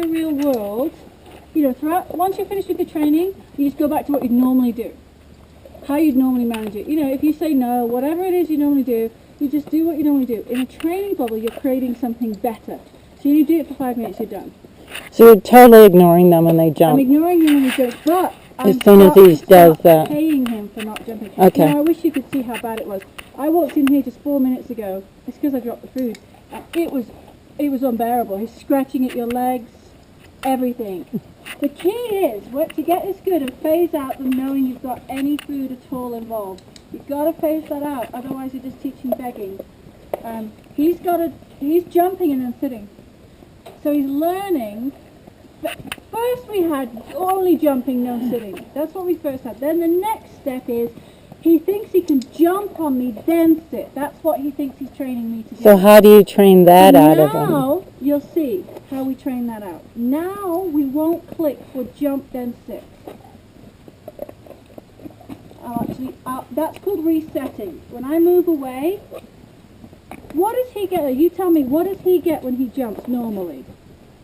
your real world, once you're finished with the training, you just go back to what you'd normally do. How you'd normally manage it. If you say no, whatever it is you normally do, you just do what you normally do. In a training bubble, you're creating something better. So you do it for 5 minutes, you're done. So you're totally ignoring them when they jump. I'm ignoring him when he jumps, but as soon as he does that, paying him for not jumping. Okay. I wish you could see how bad it was. I walked in here just 4 minutes ago. It's because I dropped the food. It was unbearable. He's scratching at your legs, everything. The key is to get this good and phase out them knowing you've got any food at all involved. You've got to phase that out, otherwise you're just teaching begging. He's jumping and then sitting. So he's learning. First we had only jumping, no sitting. That's what we first had. Then the next step is he thinks he can jump on me, then sit. That's what he thinks he's training me to do. So how do you train that out of him? Now you'll see how we train that out. Now we won't click for jump, then sit. That's called resetting. When I move away, what does he get? You tell me, what does he get when he jumps normally?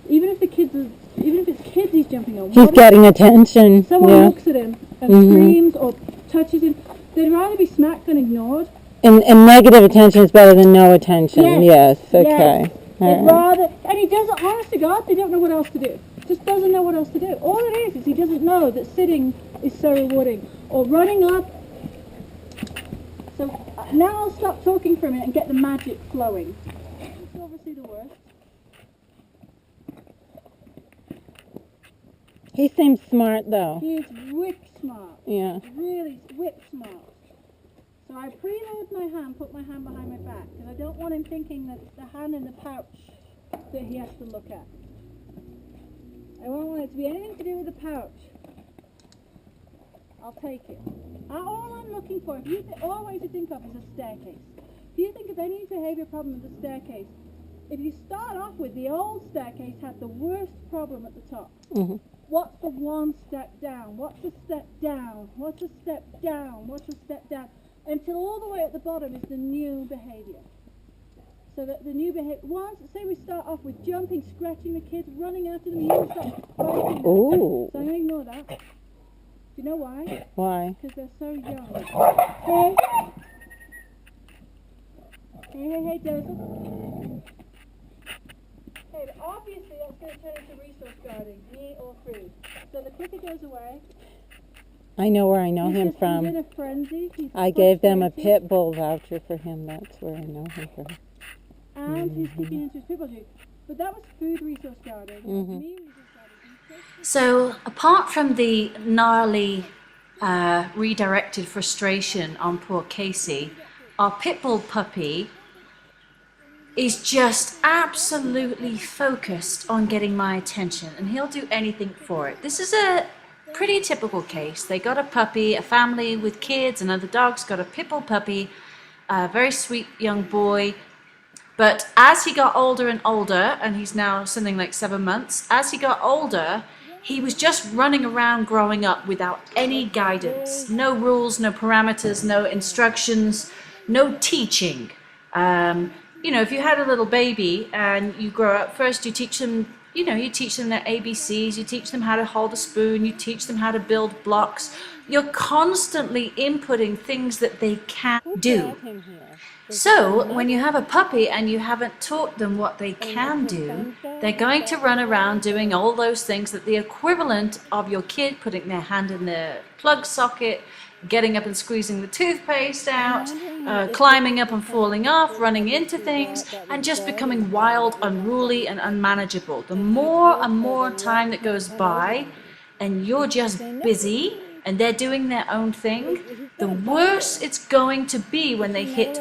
Even if it's kids he's jumping on. He's getting attention. Someone looks at him and screams or touches him. They'd rather be smacked than ignored. And negative attention is better than no attention. Yes. Okay. Yes. They'd rather, and he doesn't. Honest to God, they don't know what else to do. Just doesn't know what else to do. All it is he doesn't know that sitting is so rewarding or running up. So now I'll stop talking for a minute and get the magic flowing. It's obviously the worst. He seems smart though. He is whip smart. Yeah. Really whip smart. So I preload my hand, put my hand behind my back, because I don't want him thinking that it's the hand in the pouch that he has to look at. I don't want it to be anything to do with the pouch. I'll take it. All I'm looking for, all ways to think of is a staircase. If you think of any behavior problem with the staircase, if you start off with the old staircase had the worst problem at the top. Mm-hmm. What's the one step down? What's the step down? What's the step down? What's the step down? Until all the way at the bottom is the new behavior. So that the new behavior, say we start off with jumping, scratching the kids, running after them, you can start biting them. Ooh. So I'm going to ignore that. Do you know why? Why? Because they're so young. Hey, Joseph. Hey, but obviously that's going to turn into resource guarding, me or food. So the quicker goes away. I know where I know him from. He's in a frenzy. I gave them a pit bull voucher for him. That's where I know him from. And he's sticking into his pit bull juice. But that was food resource guarding. Me resource guarding. So apart from the gnarly redirected frustration on poor Casey, our pit bull puppy is just absolutely focused on getting my attention, and he'll do anything for it. This is a pretty typical case. They got a puppy, a family with kids and other dogs got a pit bull puppy, a very sweet young boy. But as he got older and older, and he's now something like 7 months, as he got older, he was just running around growing up without any guidance, no rules, no parameters, no instructions, no teaching. If you had a little baby and you grow up, first you teach them, you teach them their ABCs, you teach them how to hold a spoon, you teach them how to build blocks. You're constantly inputting things that they can do. So when you have a puppy and you haven't taught them what they can do, they're going to run around doing all those things that the equivalent of your kid putting their hand in the plug socket, getting up and squeezing the toothpaste out, climbing up and falling off, running into things, and just becoming wild, unruly, and unmanageable. The more and more time that goes by, and you're just busy, and they're doing their own thing, the worse it's going to be when they hit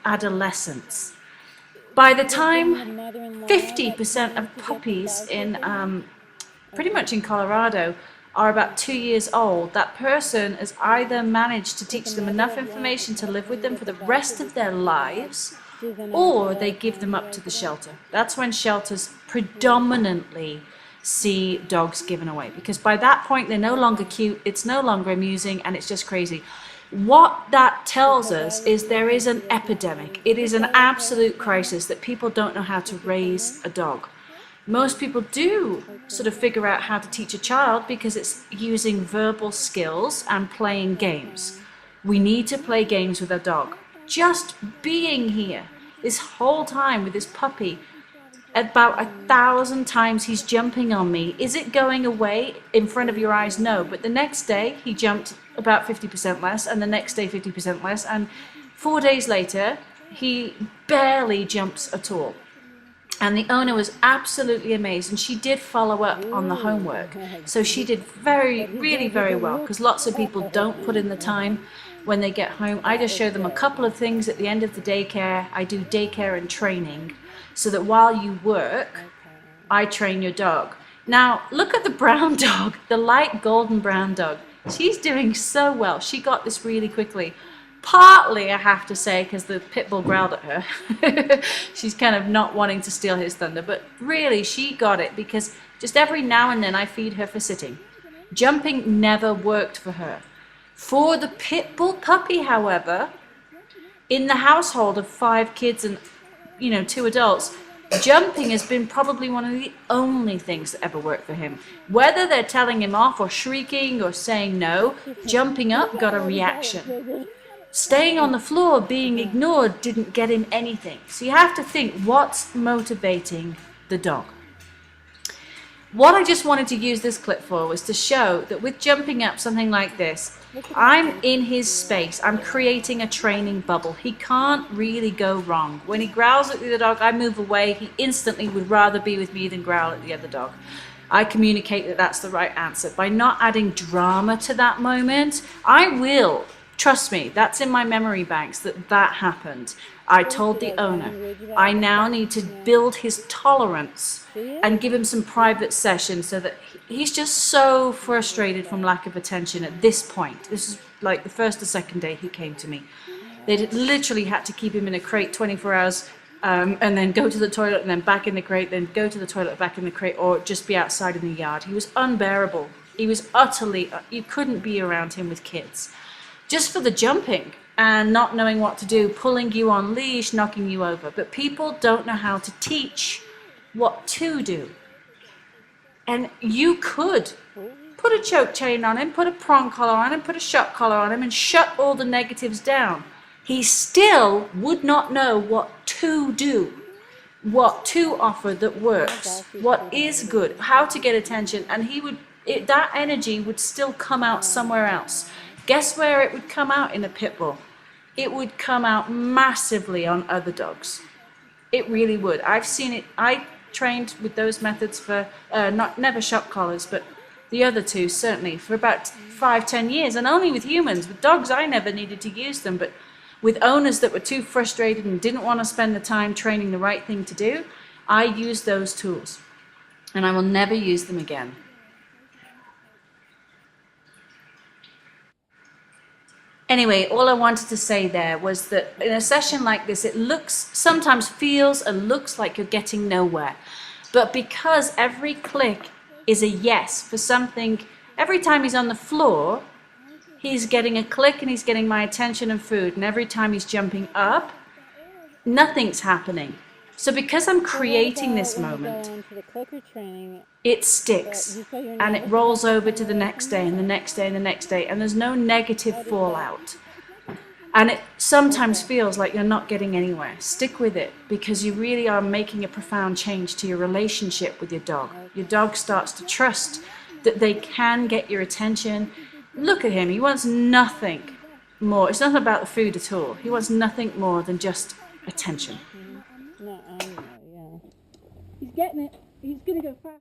adolescence. By the time 50% of puppies in pretty much in Colorado are about 2 years old, that person has either managed to teach them enough information to live with them for the rest of their lives, or they give them up to the shelter. That's when shelters predominantly see dogs given away, because by that point they're no longer cute, it's no longer amusing, and it's just crazy. What that tells us is there is an epidemic. It is an absolute crisis that people don't know how to raise a dog. Most people do sort of figure out how to teach a child because it's using verbal skills and playing games. We need to play games with our dog. Just being here this whole time with this puppy, about 1,000 times he's jumping on me. Is it going away in front of your eyes? No. But the next day he jumped about 50% less, and the next day 50% less, and 4 days later he barely jumps at all. And the owner was absolutely amazed, and she did follow up on the homework. So she did really very well, because lots of people don't put in the time when they get home. I just show them a couple of things at the end of the daycare. I do daycare and training, so that while you work, I train your dog. Now, look at the brown dog, the light golden brown dog. She's doing so well. She got this really quickly. Partly, I have to say, because the pit bull growled at her. She's kind of not wanting to steal his thunder, but really she got it because just every now and then I feed her for sitting. Jumping never worked for her. For the pit bull puppy, however, in the household of 5 kids and 2 adults, jumping has been probably one of the only things that ever worked for him. Whether they're telling him off or shrieking or saying no, jumping up got a reaction. Staying on the floor, being ignored, didn't get him anything. So you have to think, what's motivating the dog? What I just wanted to use this clip for was to show that with jumping up something like this, I'm in his space. I'm creating a training bubble. He can't really go wrong. When he growls at the other dog, I move away. He instantly would rather be with me than growl at the other dog. I communicate that that's the right answer. By not adding drama to that moment, I will. Trust me, that's in my memory banks that happened. I told the owner, I now need to build his tolerance and give him some private sessions so that he's just so frustrated from lack of attention at this point. This is like the first or second day he came to me. They literally had to keep him in a crate 24 hours and then go to the toilet and then back in the crate, then go to the toilet, back in the crate, or just be outside in the yard. He was unbearable. He was utterly, you couldn't be around him with kids. Just for the jumping and not knowing what to do, pulling you on leash, knocking you over. But people don't know how to teach what to do. And you could put a choke chain on him, put a prong collar on him, put a shock collar on him, and shut all the negatives down. He still would not know what to do, what to offer that works, what is good, how to get attention, and that energy would still come out somewhere else. Guess where it would come out in a pit bull? It would come out massively on other dogs. It really would. I've seen it. I trained with those methods for, never shock collars, but the other two certainly, for about 5-10 years, and only with humans. With dogs, I never needed to use them, but with owners that were too frustrated and didn't want to spend the time training the right thing to do, I used those tools, and I will never use them again. Anyway, all I wanted to say there was that in a session like this, it sometimes feels and looks like you're getting nowhere. But because every click is a yes for something, every time he's on the floor, he's getting a click and he's getting my attention and food. And every time he's jumping up, nothing's happening. So because I'm creating this moment, it sticks and it rolls over to the next day and the next day and the next day, and there's no negative fallout. And it sometimes feels like you're not getting anywhere. Stick with it, because you really are making a profound change to your relationship with your dog. Your dog starts to trust that they can get your attention. Look at him, he wants nothing more. It's not about the food at all. He wants nothing more than just attention. No, I know, yeah. He's getting it. He's going to go fast.